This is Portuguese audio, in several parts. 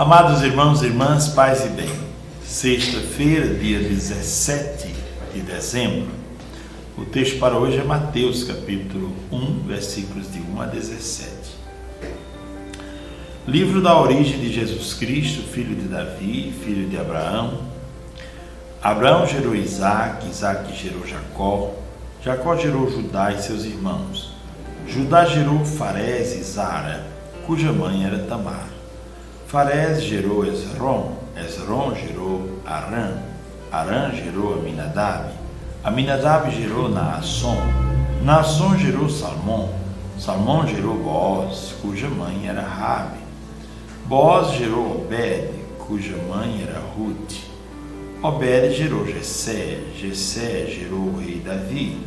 Amados irmãos e irmãs, paz e bem, sexta-feira, dia 17 de dezembro, o texto para hoje é Mateus, capítulo 1, versículos de 1 a 17. Livro da origem de Jesus Cristo, filho de Davi, filho de Abraão. Abraão gerou Isaac, Isaac gerou Jacó, Jacó gerou Judá e seus irmãos. Judá gerou Farés e Zara, cuja mãe era Tamar. Farés gerou Esrom, Esrom gerou Arã, Arã gerou Aminadab, Aminadab gerou Naasson, Naasson gerou Salmão, Salmão gerou Boaz, cuja mãe era Rabi. Boaz gerou Obed, cuja mãe era Ruth. Obed gerou Jessé, Jessé gerou o rei Davi.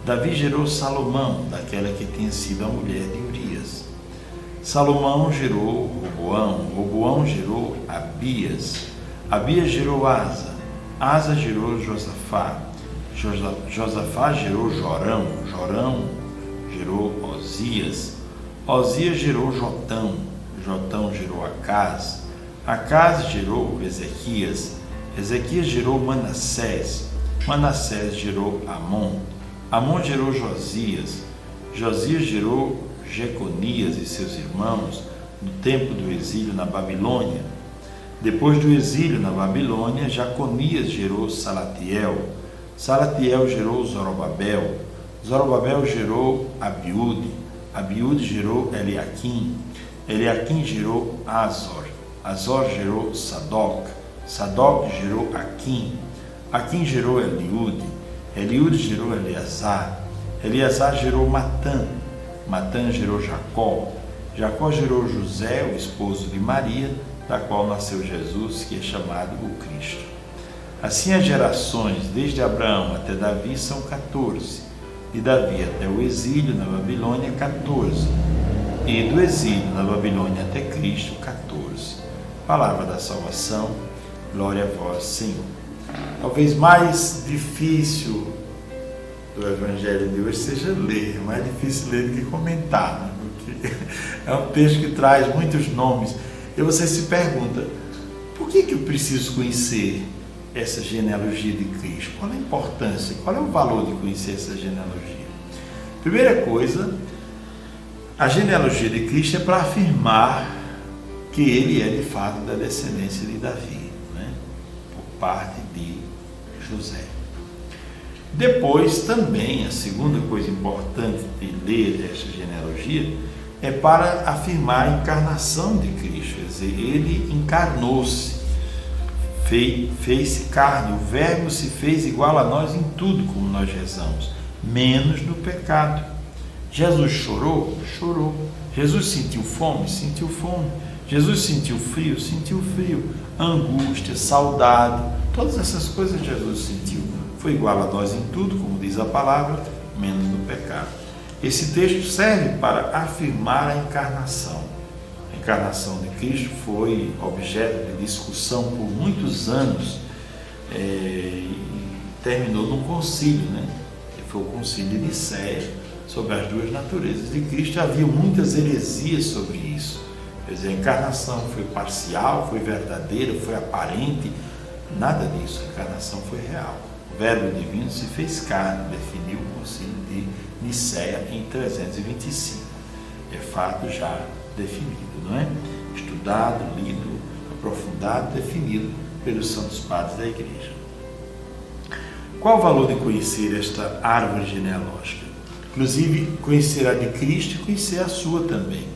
Davi gerou Salomão, daquela que tinha sido a mulher de Urias. Salomão gerou Roboão, Roboão gerou Abias, Abias gerou Asa, Asa gerou Josafá, Josafá gerou Jorão, Jorão gerou Osias, Osias gerou Jotão, Jotão gerou Acaz, Acaz gerou Ezequias, Ezequias gerou Manassés, Manassés gerou Amon, Amon gerou Josias, Josias gerou Jeconias e seus irmãos no tempo do exílio na Babilônia. Depois do exílio na Babilônia, Jeconias gerou Salatiel, Salatiel gerou Zorobabel, Zorobabel gerou Abiúde, Abiúde gerou Eliaquim, Eliaquim gerou Azor, Azor gerou Sadoc, Sadoc gerou Aquim, Aquim gerou Eliúde, Eliúde gerou Eleazar, Eleazar gerou Matã, Matã gerou Jacó, Jacó gerou José, o esposo de Maria, da qual nasceu Jesus, que é chamado o Cristo. Assim as gerações, desde Abraão até Davi, são 14, de Davi até o exílio na Babilônia, 14, e do exílio na Babilônia até Cristo, 14. Palavra da salvação, glória a vós, Senhor. Talvez mais difícil do Evangelho de hoje seja ler, mais difícil ler do que comentar, né? Porque é um texto que traz muitos nomes, e você se pergunta, por que eu preciso conhecer essa genealogia de Cristo? Qual a importância, qual é o valor de conhecer essa genealogia? Primeira coisa, a genealogia de Cristo é para afirmar que ele é de fato da descendência de Davi, né? Por parte de José. Depois, também, a segunda coisa importante de ler esta genealogia é para afirmar a encarnação de Cristo, quer dizer, ele encarnou-se, fez-se carne, o verbo se fez igual a nós em tudo, como nós rezamos, menos no pecado. Jesus chorou? Chorou. Jesus sentiu fome? Sentiu fome. Jesus sentiu frio? Sentiu frio. Angústia, saudade, todas essas coisas Jesus sentiu. Foi igual a nós em tudo, como diz a palavra, menos no pecado. Esse texto serve para afirmar a encarnação. A encarnação de Cristo foi objeto de discussão por muitos anos e terminou num concílio, né? Que foi o concílio de Nicéia, sobre as duas naturezas de Cristo. Havia muitas heresias sobre isso. Quer dizer, a encarnação foi parcial, foi verdadeira, foi aparente. Nada disso, a encarnação foi real. O Verbo divino se fez carne, definiu o concílio de Nicéia em 325. É fato já definido, não é? Estudado, lido, aprofundado, definido pelos santos padres da Igreja. Qual o valor de conhecer esta árvore genealógica? Inclusive, conhecer a de Cristo e conhecer a sua também.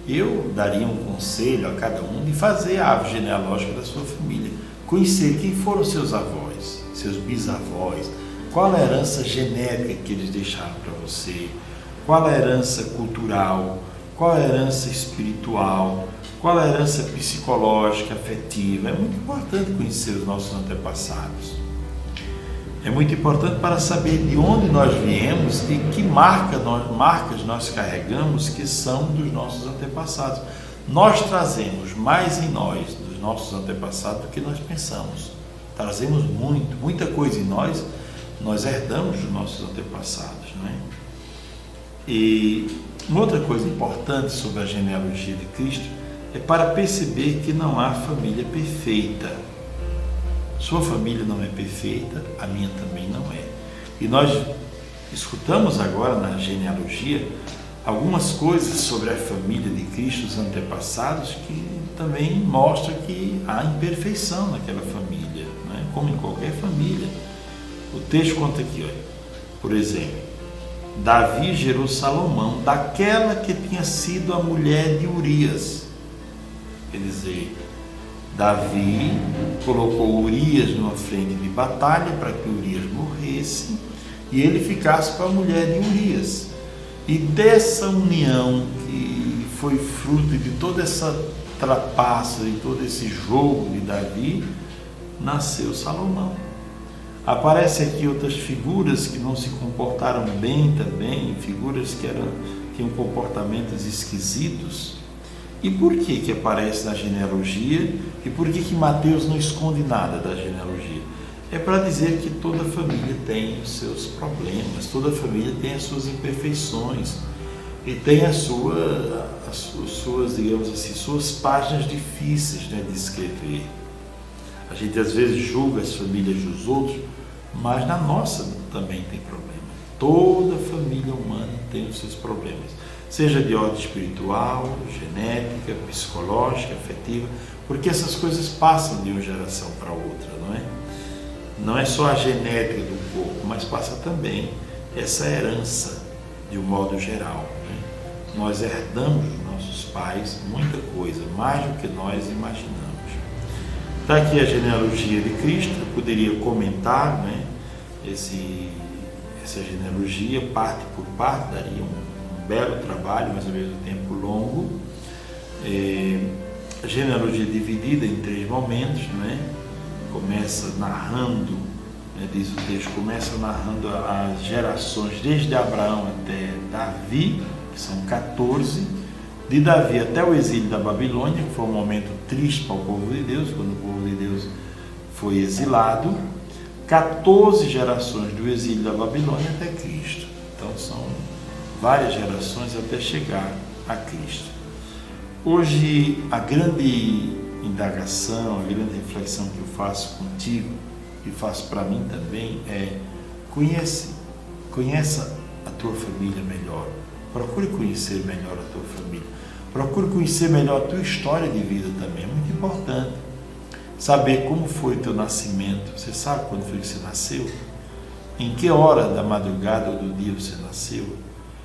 Eu daria um conselho a cada um de fazer a árvore genealógica da sua família. Conhecer quem foram seus avós, seus bisavós, qual a herança genética que eles deixaram para você, qual a herança cultural, qual a herança espiritual, qual a herança psicológica, afetiva. É muito importante conhecer os nossos antepassados. É muito importante para saber de onde nós viemos e que marcas nós carregamos que são dos nossos antepassados. Nós trazemos mais em nós dos nossos antepassados do que nós pensamos. Trazemos muita coisa em nós herdamos dos nossos antepassados, não é? E uma outra coisa importante sobre a genealogia de Cristo é para perceber que não há família perfeita. Sua família não é perfeita, a minha também não é. E nós escutamos agora na genealogia algumas coisas sobre a família de Cristo, os antepassados, que também mostra que há imperfeição naquela família, né? Como em qualquer família. O texto conta aqui, olha, por exemplo, Davi gerou Salomão, daquela que tinha sido a mulher de Urias. Quer dizer, Davi colocou Urias numa frente de batalha para que Urias morresse e ele ficasse com a mulher de Urias. E dessa união que foi fruto de toda essa trapaça, de todo esse jogo de Davi, nasceu Salomão. Aparecem aqui outras figuras que não se comportaram bem também, figuras que tinham comportamentos esquisitos. E por que aparece na genealogia? E por que Mateus não esconde nada da genealogia? É para dizer que toda família tem os seus problemas, toda família tem as suas imperfeições e tem as suas, digamos assim, suas páginas difíceis, né, de escrever. A gente às vezes julga as famílias dos outros, mas na nossa também tem problema. Toda família humana tem os seus problemas, seja de ordem espiritual, genética, psicológica, afetiva, porque essas coisas passam de uma geração para outra, não é? Não é só a genética do corpo, mas passa também essa herança de um modo geral, né? Nós herdamos dos nossos pais muita coisa, mais do que nós imaginamos. Está aqui a genealogia de Cristo, eu poderia comentar, né, essa genealogia, parte por parte, daria um belo trabalho, mas ao mesmo tempo longo. A genealogia é dividida em 3 momentos, né? Começa narrando, né, diz o texto, começa narrando as gerações desde Abraão até Davi, que são 14, de Davi até o exílio da Babilônia, que foi um momento triste para o povo de Deus, quando o povo de Deus foi exilado, 14 gerações do exílio da Babilônia até Cristo. Então são várias gerações até chegar a Cristo. Hoje a grande indagação, a grande reflexão que eu faço contigo e faço para mim também é: conheça a tua família melhor, procure conhecer melhor a tua família, procure conhecer melhor a tua história de vida também, é muito importante saber como foi o teu nascimento. Você sabe quando foi que você nasceu? Em que hora da madrugada ou do dia você nasceu?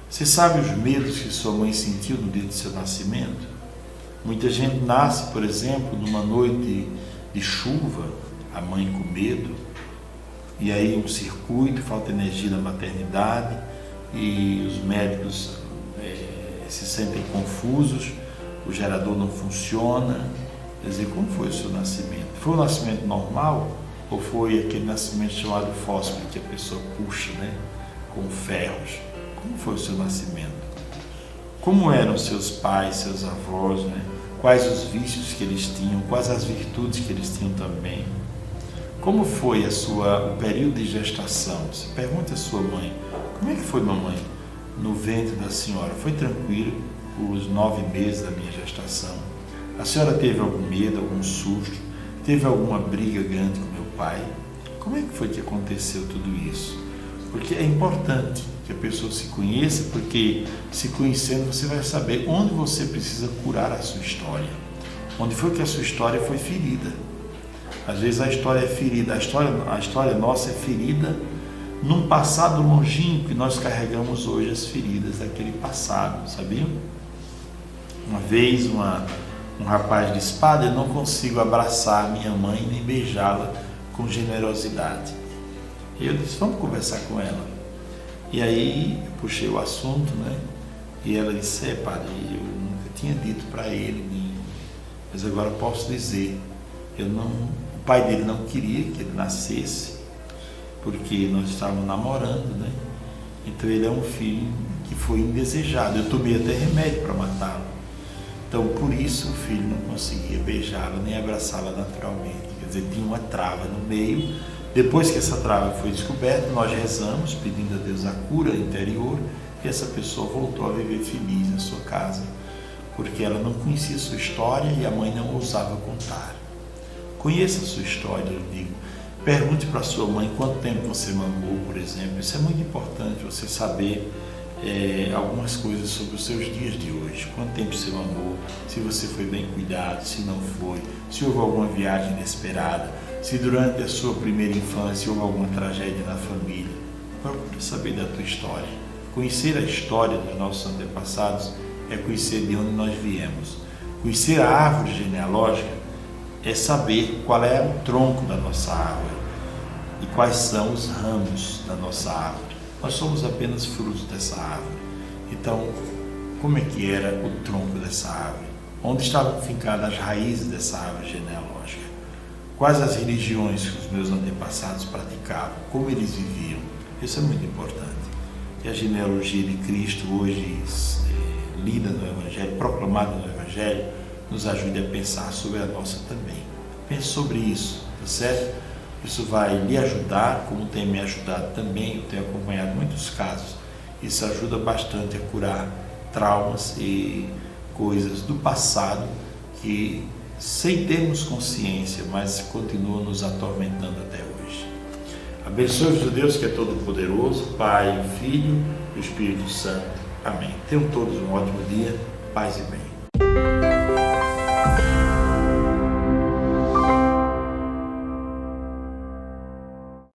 Você sabe os medos que sua mãe sentiu no dia do seu nascimento? Muita gente nasce, por exemplo, numa noite de chuva, a mãe com medo, e aí um circuito, falta energia na maternidade, e os médicos se sentem confusos, o gerador não funciona. Quer dizer, como foi o seu nascimento? Foi um nascimento normal ou foi aquele nascimento chamado fósforo, que a pessoa puxa, né, com ferros? Como foi o seu nascimento? Como eram seus pais, seus avós, né? Quais os vícios que eles tinham, quais as virtudes que eles tinham também? Como foi o período de gestação? Você pergunta à sua mãe: como é que foi, mamãe, no ventre da senhora? Foi tranquilo os 9 meses da minha gestação? A senhora teve algum medo, algum susto? Teve alguma briga grande com meu pai? Como é que foi que aconteceu tudo isso? Porque é importante que a pessoa se conheça, porque se conhecendo você vai saber onde você precisa curar a sua história. Onde foi que a sua história foi ferida. Às vezes a história é ferida, a história nossa é ferida num passado longínquo, e nós carregamos hoje as feridas daquele passado, sabiam? Uma vez um rapaz disse: padre, eu não consigo abraçar minha mãe nem beijá-la com generosidade. E eu disse: vamos conversar com ela. E aí eu puxei o assunto, né? E ela disse: padre, eu nunca tinha dito para ele, mas agora posso dizer, o pai dele não queria que ele nascesse, porque nós estávamos namorando, né? Então ele é um filho que foi indesejado. Eu tomei até remédio para matá-lo. Então por isso o filho não conseguia beijá-la nem abraçá-la naturalmente. Quer dizer, tinha uma trava no meio. Depois que essa trava foi descoberta, nós rezamos pedindo a Deus a cura interior, e essa pessoa voltou a viver feliz na sua casa, porque ela não conhecia sua história e a mãe não ousava contar. Conheça a sua história, eu digo. Pergunte para sua mãe quanto tempo você mamou, por exemplo. Isso é muito importante, você saber algumas coisas sobre os seus dias de hoje. Quanto tempo você mamou, se você foi bem cuidado, se não foi, se houve alguma viagem inesperada, se durante a sua primeira infância houve alguma tragédia na família. Procure saber da tua história. Conhecer a história dos nossos antepassados é conhecer de onde nós viemos. Conhecer a árvore genealógica é saber qual é o tronco da nossa árvore e quais são os ramos da nossa árvore. Nós somos apenas frutos dessa árvore. Então, como é que era o tronco dessa árvore? Onde estavam fincadas as raízes dessa árvore genealógica? Quais as religiões que os meus antepassados praticavam? Como eles viviam? Isso é muito importante. E a genealogia de Cristo hoje lida no Evangelho, proclamada no Evangelho, nos ajude a pensar sobre a nossa também. Pense sobre isso, tá certo? Isso vai lhe ajudar, como tem me ajudado também. Eu tenho acompanhado muitos casos. Isso ajuda bastante a curar traumas e coisas do passado que, sem termos consciência, mas continuam nos atormentando até hoje. Abençoe-vos o Deus que é todo-poderoso, Pai, o Filho e o Espírito Santo. Amém. Tenham todos um ótimo dia, paz e bem.